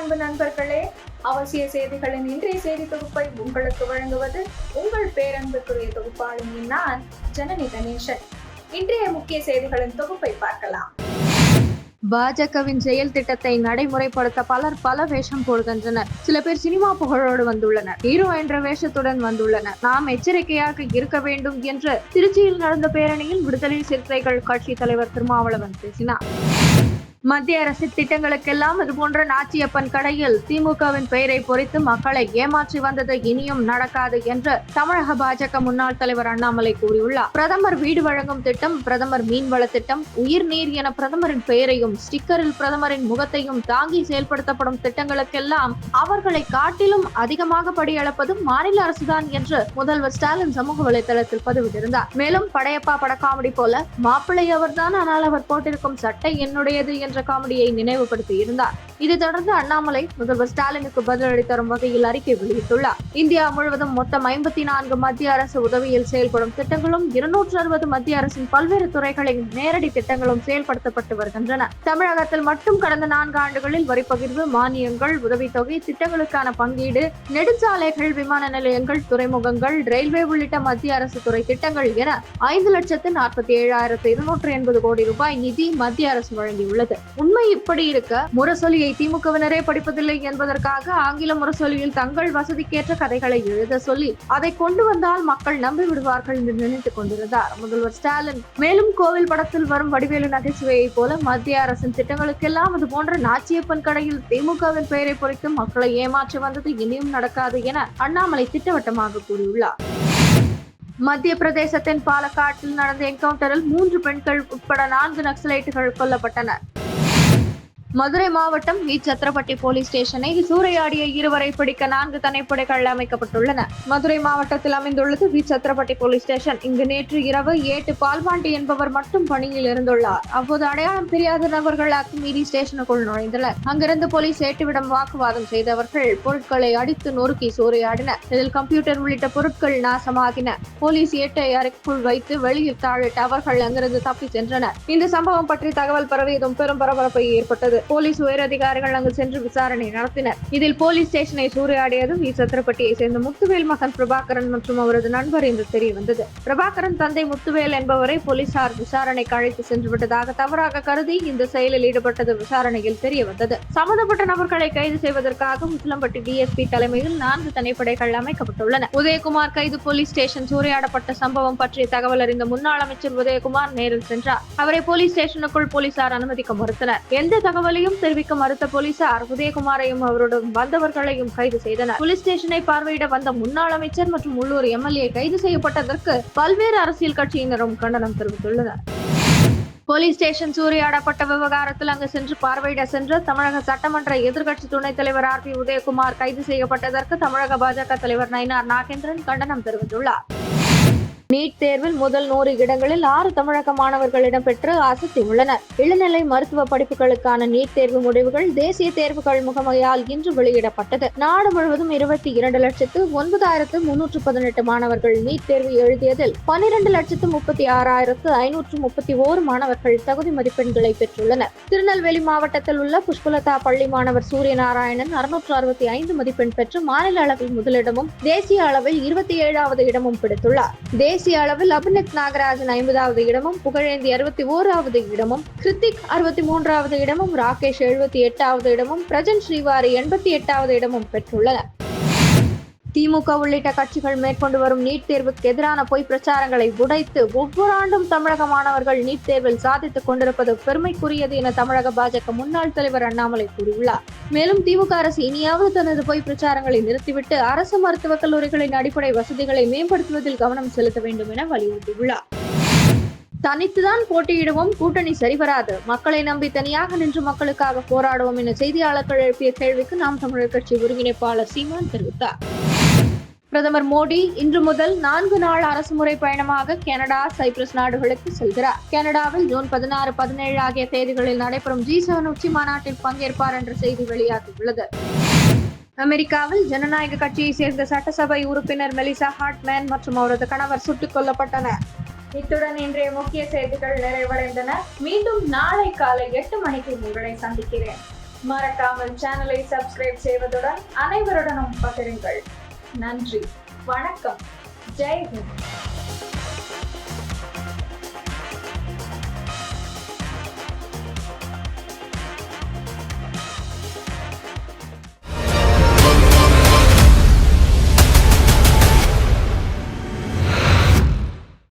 அன்பு நண்பர்களே, அவசிய செய்திகளின் இன்றைய செய்தி தொகுப்பை உங்களுக்கு வழங்குவது உங்கள் பேரன்புக்குரிய தொகுப்பாளினி நான் ஜனனி கணேசன். இன்றைய முக்கிய செய்திகளின் தொகுப்பை பார்க்கலாம். பாஜகவின் செயல் திட்டத்தை நடைமுறைப்படுத்த பலர் பல வேஷம் போடுகின்றனர். சில பேர் சினிமா புகழோடு வந்துள்ளனர், ஹீரோ என்ற வேஷத்துடன் வந்துள்ளனர். நாம் எச்சரிக்கையாக இருக்க வேண்டும் என்று திருச்சியில் நடந்த பேரணியில் விடுதலை சிறுத்தைகள் கட்சி தலைவர் திருமாவளவன் பேசினார். மத்திய அரசு திட்டங்களுக்கெல்லாம் இதுபோன்ற நாச்சியப்பன் கடையில் திமுகவின் பெயரை பொறித்து மக்களை ஏமாற்றி வந்தது இனியும் நடக்காது என்று தமிழக பாஜக முன்னாள் தலைவர் அண்ணாமலை கூறியுள்ளார். பிரதமர் வீடு வழங்கும் திட்டம், பிரதமர் மீன்வள திட்டம், உயிர் நீர் என பிரதமரின் பெயரையும் ஸ்டிக்கரில் பிரதமரின் முகத்தையும் தாங்கி செயல்படுத்தப்படும் திட்டங்களுக்கெல்லாம் அவர்களை காட்டிலும் அதிகமாக படியளப்பது மாநில அரசுதான் என்று முதல்வர் ஸ்டாலின் சமூக வலைதளத்தில் பதிவிட்டிருந்தார். மேலும் படையப்பா பட காமெடி போல மாப்பிள்ளை அவர்தான், ஆனால் அவர் போட்டிருக்கும் சட்டை என்னுடையது என்ற காமெடியை நினைவுபடுத்தி இருந்தார். இதை தொடர்ந்து அண்ணாமலை முதல்வர் ஸ்டாலினுக்கு பதிலடி தரும் வகையில் அறிக்கை வெளியிட்டுள்ளார். இந்தியா முழுவதும் மொத்தம் 54 மத்திய அரசு உதவியில் செயல்படும் திட்டங்களும் 260 மத்திய அரசின் பல்வேறு துறைகளின் நேரடி திட்டங்களும் செயல்படுத்தப்பட்டு வருகின்றன. தமிழகத்தில் மட்டும் கடந்த 4 ஆண்டுகளில் வரி பகிர்வு, மானியங்கள், உதவித்தொகை, திட்டங்களுக்கான பங்கீடு, நெடுஞ்சாலைகள், விமான நிலையங்கள், துறைமுகங்கள், ரயில்வே உள்ளிட்ட மத்திய அரசு துறை திட்டங்கள் என 5,47,280 கோடி ரூபாய் நிதி மத்திய அரசு வழங்கியுள்ளது. உண்மை இப்படி இருக்க, முரசொலியை திமுகவினரே படிப்பதில்லை என்பதற்காக ஆங்கில முரசொலியில் தங்கள் வசதிக்கேற்ற கதைகளை எழுத சொல்லி அதை கொண்டு வந்தால் மக்கள் நம்பி விடுவார்கள் என்று நினைத்துக் கொண்டிருந்தார் முதல்வர் ஸ்டாலின். மேலும் கோவில் படத்தில் வரும் வடிவேலு நகைச்சுவையை போல மத்திய அரசின் திட்டங்களுக்கெல்லாம் இது போன்ற நாச்சியப்பன் கடையில் திமுகவின் பெயரை பொறித்து மக்களை ஏமாற்றி வந்தது இனியும் நடக்காது என அண்ணாமலை திட்டவட்டமாக கூறியுள்ளார். மத்திய பிரதேசத்தின் பாலக்காட்டில் நடந்த என்கவுண்டரில் 3 பெண்கள் உட்பட 4 நக்சலைட்டுகள் கொல்லப்பட்டனர். மதுரை மாவட்டம் வி சத்திரப்பட்டி போலீஸ் ஸ்டேஷனை சூறையாடிய இருவரை பிடிக்க 4 தனிப்படைகள் அமைக்கப்பட்டுள்ளன. மதுரை மாவட்டத்தில் அமைந்துள்ளது வி சத்திரப்பட்டி போலீஸ் ஸ்டேஷன். இங்கு நேற்று இரவு ஏட்டு பால்பாண்டி என்பவர் மட்டும் பணியில் இருந்துள்ளார். அப்போது அடையாளம் தெரியாத நபர்கள் அத்துமீறி ஸ்டேஷனுக்குள் நுழைந்தனர். அங்கிருந்து போலீஸ் ஏட்டுவிடம் வாக்குவாதம் செய்தவர்கள் பொருட்களை அடித்து நொறுக்கி சூறையாடினர். இதில் கம்ப்யூட்டர் உள்ளிட்ட பொருட்கள் நாசமாகின. போலீஸ் ஏட்டை அறைக்குள் வைத்து வெளியில் தாழிட்டு அவர்கள் அங்கிருந்து தப்பி சென்றனர். இந்த சம்பவம் பற்றி தகவல் பரவியதும் பெரும் பரபரப்பை ஏற்பட்டது. போலீஸ் உயரதிகாரிகள் அங்கு சென்று விசாரணை நடத்தினர். இதில் போலீஸ் ஸ்டேஷனை சூறையாடியது வி சத்திரப்பட்டியை சேர்ந்த முத்துவேல் மகன் பிரபாகரன் மற்றும் அவரது நண்பர் என்று தெரிய வந்தது. பிரபாகரன் தந்தை முத்துவேல் என்பவரை போலீசார் விசாரணைக்கு அழைத்து சென்று விட்டதாக தவறாக கருதி இந்த செயலில் ஈடுபட்டது விசாரணையில் தெரிய வந்தது. சம்பந்தப்பட்ட நபர்களை கைது செய்வதற்காக உசிலம்பட்டி டிஎஸ்பி தலைமையில் 4 தனிப்படைகள் அமைக்கப்பட்டுள்ளன. உதயகுமார் கைது. போலீஸ் ஸ்டேஷன் சூறையாடப்பட்ட சம்பவம் பற்றிய தகவல் அறிந்த முன்னாள் அமைச்சர் உதயகுமார் நேரில் சென்றார். அவரை போலீஸ் ஸ்டேஷனுக்குள் போலீசார் அனுமதிக்க மறுத்தனர். எந்த தகவல் தெரிவிக்க மறுத்த போலீசார் உதயகுமாரையும் அவருடன் வந்தவர்களையும் கைது செய்தனர். போலீஸ் ஸ்டேஷனை பார்வையிட வந்த முன்னாள் அமைச்சர் மற்றும் உள்ளூர் எம்எல்ஏ கைது செய்யப்பட்டதற்கு பல்வேறு அரசியல் கட்சியினரும் கண்டனம் தெரிவித்துள்ளனர். போலீஸ் ஸ்டேஷன் சூறையாடப்பட்ட விவகாரத்தில் அங்கு சென்று பார்வையிட சென்ற தமிழக சட்டமன்ற எதிர்க்கட்சி துணைத் தலைவர் ஆர். பி. உதயகுமார் கைது செய்யப்பட்டதற்கு தமிழக பாஜக தலைவர் நயினார் நாகேந்திரன் கண்டனம் தெரிவித்துள்ளார். நீட் தேர்வில் முதல் 100 இடங்களில் 6 தமிழக மாணவர்கள் இடம்பெற்று அசத்தியுள்ளனர். இளநிலை மருத்துவ படிப்புகளுக்கான நீட் தேர்வு முடிவுகள் தேசிய தேர்வுகள் முகமையால் இன்று வெளியிடப்பட்டது. நாடு முழுவதும் 22,09,318 மாணவர்கள் நீட் தேர்வு எழுதியதில் 12,36,531 மாணவர்கள் தகுதி மதிப்பெண்களை பெற்றுள்ளனர். திருநெல்வேலி மாவட்டத்தில் உள்ள புஷ்பலதா பள்ளி மாணவர் சூரியநாராயணன் 665 மதிப்பெண் பெற்று மாநில அளவில் முதலிடமும் தேசிய அளவில் 27வது இடமும் பிடித்துள்ளார். தேசிய அளவில் அபினத் நாகராஜன் 50வது இடமும், புகழேந்தி 61வது இடமும், கிருத்திக் 63வது இடமும், ராகேஷ் 78வது இடமும், பிரஜன் ஸ்ரீவாரி 88வது இடமும் பெற்றுள்ளனர். திமுக உள்ளிட்ட கட்சிகள் மேற்கொண்டு வரும் நீட் தேர்வுக்கு எதிரான பொய் பிரச்சாரங்களை உடைத்து ஒவ்வொரு ஆண்டும் தமிழக மாணவர்கள் நீட் தேர்வில் சாதித்துக் கொண்டிருப்பது பெருமைக்குரியது என தமிழக பாஜக முன்னாள் தலைவர் அண்ணாமலை கூறியுள்ளார். மேலும் திமுக அரசு இனியாவது தனது பொய் பிரச்சாரங்களை நிறுத்திவிட்டு அரசு மருத்துவக் கல்லூரிகளின் அடிப்படை வசதிகளை மேம்படுத்துவதில் கவனம் செலுத்த வேண்டும் என வலியுறுத்தியுள்ளார். தனித்துதான் போட்டியிடுவோம், கூட்டணி சரிவராது, மக்களை நம்பி தனியாக நின்று மக்களுக்காக போராடுவோம் என செய்தியாளர்கள் எழுப்பிய கேள்விக்கு நாம் தமிழர் கட்சி ஒருங்கிணைப்பாளர் சீமான் தெரிவித்தார். பிரதமர் மோடி இன்று முதல் 4 நாள் அரசுமுறை பயணமாக கனடா, சைப்ரஸ் நாடுகளுக்கு செல்கிறார். கனடாவில் ஜூன் 16, 17 ஆகிய தேதிகளில் நடைபெறும் G7 உச்சி மாநாட்டில் பங்கேற்பார் என்ற செய்தி வெளியாகியுள்ளது. அமெரிக்காவில் ஜனநாயக கட்சியை சேர்ந்த சட்டசபை உறுப்பினர் மெலிசா ஹார்ட்மேன் மற்றும் அவரது கணவர் சுட்டுக் கொல்லப்பட்டனர். இத்துடன் இன்றைய முக்கிய செய்திகள் நிறைவடைந்தன. மீண்டும் நாளை காலை 8 மணிக்கு உங்களை சந்திக்கிறேன். மறக்காமல் சேனலை சப்ஸ்கிரைப் செய்வதுடன் அனைவருடனும் பகிருங்கள். நன்றி, வணக்கம், ஜெய் ஹிந்த்.